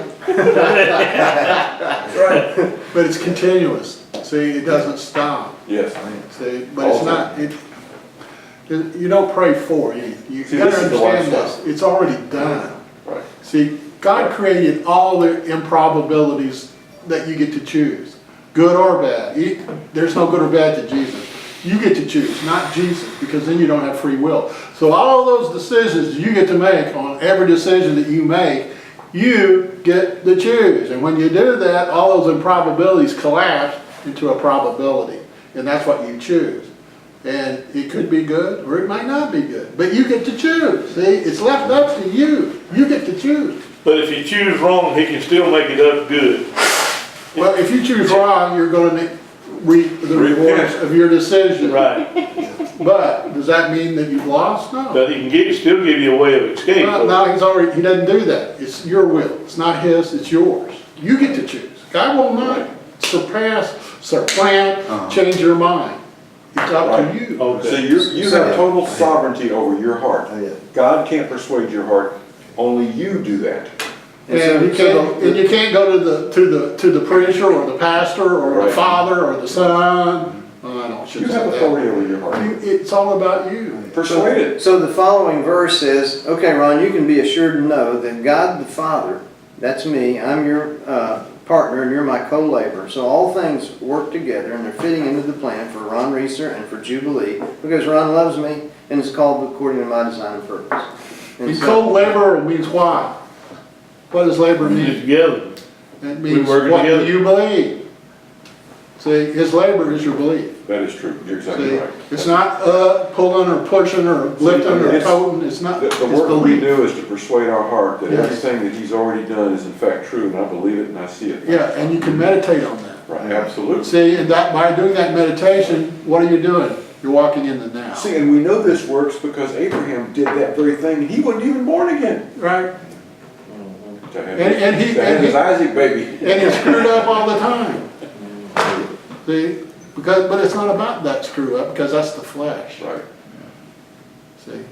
But it's continuous. See, it doesn't stop. yes. See, but it's not, you don't pray for it. You See, gotta this is the understand lifestyle. this. It's already done. Right. See, God created all the improbabilities that you get to choose, good or bad. There's no good or bad to Jesus. You get to choose, not Jesus, because then you don't have free will. So all those decisions you get to make on every decision that you make, you get to choose. And when you do that, all those improbabilities collapse into a probability. And that's what you choose. And it could be good or it might not be good. But you get to choose. See, it's left up to you. You get to choose. But if you choose wrong, he can still make it up good. Well, if you choose wrong, you're going to reap the rewards of your decision. Right. But does that mean that you've lost? No. But he can still give you a way of escape. No, he doesn't do that. It's your will. It's not his, it's yours. You get to choose. God will not supplant, change your mind. It's up to you. Okay. So you have total sovereignty over your heart. Oh, yeah. God can't persuade your heart, only you do that. And you can't go to the preacher or the pastor or the Right. father or the son. No, don't, You shouldn't say have that. authority over your heart. It's all about you. Persuade it. So the following verse says, okay, Ron, you can be assured to know that God the Father, that's me, I'm your partner and you're my co-laborer. So all things work together and they're fitting into the plan for Ron Reeser and for Jubilee because Ron loves me and is called according to my design and purpose. And And so- co-laborer means what? What does labor We mean? get together. It means, working what do together. you believe? See, his labor is your belief. That is true, you're exactly See, right. it's not pulling or pushing or lifting or it's- toting, it's not, The it's work that we belief. do is to persuade our heart that Yes. everything that he's already done is in fact true, and I believe it and I see it. Yeah, and you can meditate on that. Right, absolutely. See, and that, by doing that meditation, what are you doing? You're walking in the now. See, and we know this works because Abraham did that very thing, and he wasn't even born again. Right? To have And he- to have his Isaac baby. And he's screwed up all the time. See, because, but it's not about that screw up, because that's the flesh. Right. See?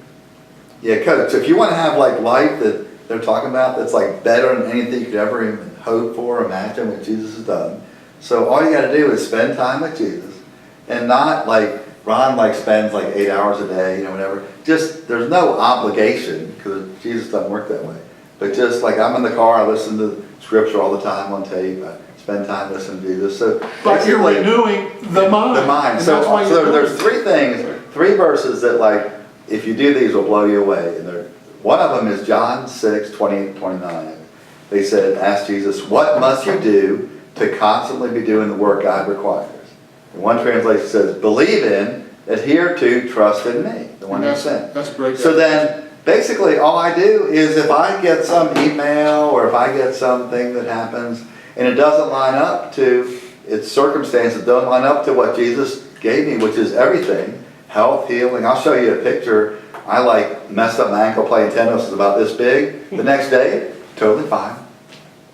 Yeah, coach, if you want to have like life that they're talking about that's like better than anything you could ever even hope for, imagine what Jesus has done. So all you got to do is spend time with Jesus and not like Ron like spends like 8 hours a day, you know, whatever. Just, there's no obligation because Jesus doesn't work that way. But just like I'm in the car, I listen to scripture all the time on tape. I spend time listening to Jesus. So But you're basically- renewing the mind. the mind. And So, that's why so you're there's doing it. 3 things, 3 verses that like, if you do these will blow you away. And one of them is John 6, 28, 29. They said, ask Jesus, what must you do to constantly be doing the work God requires? And one translation says, believe in, adhere to, trust in me, the one you sent. That's a great. So then, basically, all I do is if I get some email or if I get something that happens and it doesn't line up to its circumstances, doesn't line up to what Jesus gave me, which is everything, health, healing. I'll show you a picture. I like messed up my ankle playing tennis. It's about this big. The next day, totally fine.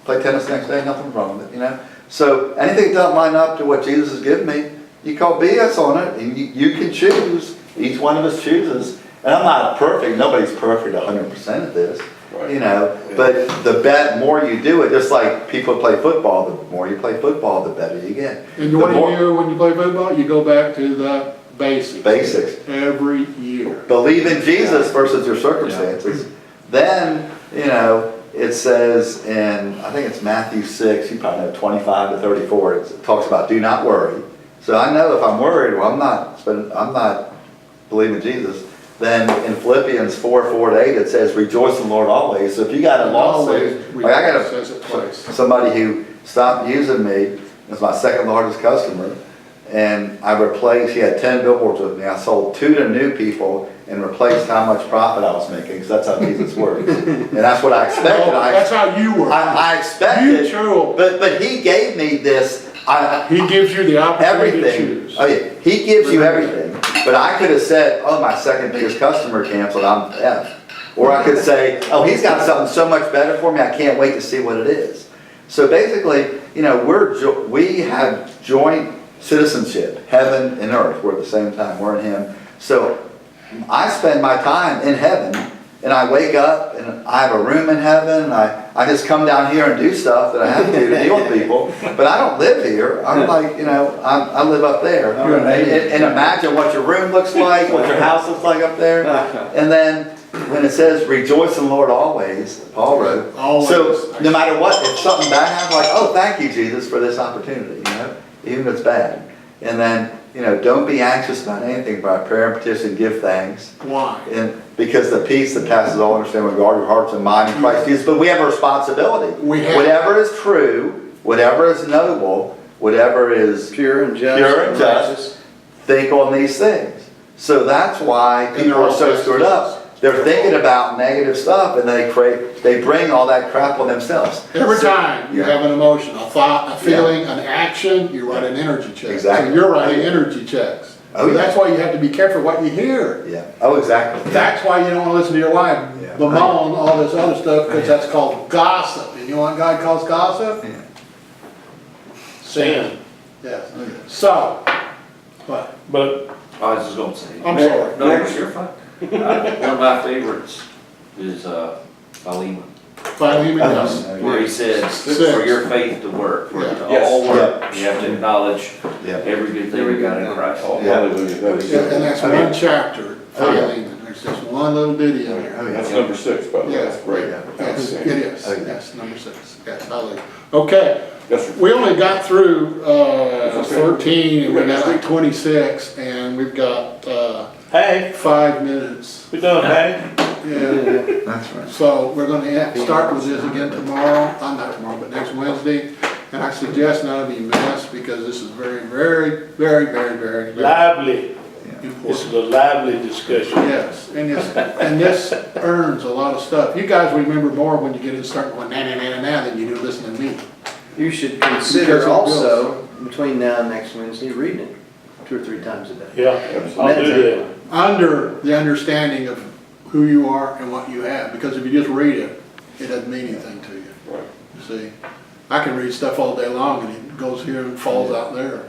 Play tennis the next day, nothing wrong with it, you know. So anything that doesn't line up to what Jesus has given me, you call BS on it, and you can choose. Each one of us chooses. And I'm not perfect. Nobody's perfect 100% at this, Right. you know. But the more you do it, just like people play football, the more you play football, the better you get. And The what do more- you do when you play football? You go back to the basics. Basics. Every year. Believe in Jesus versus your circumstances. Then, you know, it says in, I think it's Matthew 6, you probably know, 25 to 34, it talks about do not worry. So I know if I'm worried, well, I'm not believing Jesus. Then in Philippians 4, 4 to 8, it says rejoice in the Lord always. So if you got a lawsuit, Always, like I got says it twice. somebody who stopped using me as my second largest customer, and I replaced, he had 10 billboards with me. I sold 2 to new people and replaced how much profit I was making, because that's how Jesus works. And that's what I expected. Oh, that's how you work. I expected, You chose. but he gave me this, He gives you the opportunity to everything. choose. Oh yeah, he gives you everything. But I could have said, oh, my second biggest customer canceled, I'm F. Or I could say, oh, he's got something so much better for me, I can't wait to see what it is. So basically, you know, we have joint citizenship, heaven and earth. We're at the same time, we're in him. So I spend my time in heaven, and I wake up and I have a room in heaven, and I just come down here and do stuff that I have to deal with people. But I don't live here. I'm like, you know, I live up there. And imagine what your room looks like, what your house looks like up there. And then when it says rejoice in the Lord always, Paul wrote. Always. So no matter what, if something bad happens, like, oh, thank you, Jesus, for this opportunity, you know, even if it's bad. And then, you know, don't be anxious about anything, by prayer and petition, give thanks. Why? And because the peace that passes all understanding will guard your hearts and mind in Christ Jesus. But we have a responsibility. We have. Whatever is true, whatever is noble, whatever is Pure and just. Pure and just. righteous. think on these things. So that's why And people they're are all so screwed up. They're thinking about negative stuff, and they bring all that crap on themselves. Every So- time you have an emotion, a thought, a feeling, an action, you write an energy check. Exactly. So you're writing energy checks. Oh, So yeah. that's why you have to be careful what you hear. Yeah. Oh, exactly. That's why you don't want to listen to your wife Yeah. bemoan all this other stuff, because that's called gossip. And you know what God calls gossip? Yeah. Sin. Yes. So, what? But I was just gonna say. I'm sorry. No, you're fine. One of my favorites is, Philemon, Philemon, yes. where he says, Six. for your faith to work, for it to Yes. all work, you have to acknowledge Yeah. every good thing you got in Christ. Oh, Yeah. hallelujah, that is. And that's Oh, yeah. one chapter, Oh, yeah. Philemon, there's just one little ditty in there. Oh, yeah. That's number 6, by the way, Yeah. that's great. Yeah. Yes, Outstanding. it is, Oh, yeah. yes, number 6, yes, hallelujah. Okay, Yes, sir. we only got through, okay. 13, and we got like 26, and we've got, Hey, 5 minutes. we done, hey? Yeah, That's right. so we're gonna start with this again tomorrow, not tomorrow, but next Wednesday. And I suggest none of you miss, because this is very, very, very, very, very, very Lively. This important. is a lively discussion. Yes, and this earns a lot of stuff. You guys remember more when you get in start going na na na na na than you do listening to me. You should Because consider it also, between now and next Wednesday, reading it 2 or 3 times a day. Yeah, I'll do that. Under the understanding of who you are and what you have, because if you just read it, it doesn't mean anything to you. Right. You see, I can read stuff all day long and it goes here and falls out there.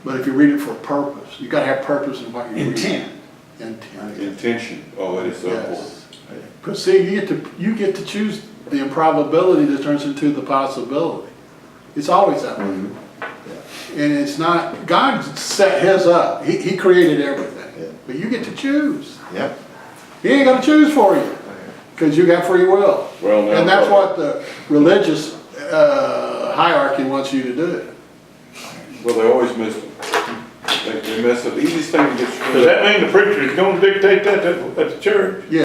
But if you read it for a purpose, you gotta have purpose in what you read. Intent. Intent. Intention, oh, that is so important. Yes. Because see, you get to choose the improbability that turns into the possibility. It's always that way. And it's not, God set his up. He created everything. Yeah. But you get to choose. Yep. He ain't gonna choose for you, because you got free will. Well, now, And that's what the religious hierarchy wants you to do. Well, they always miss them. They mess up, the easiest thing to get screwed Does up. that mean the preacher is gonna dictate that at the church?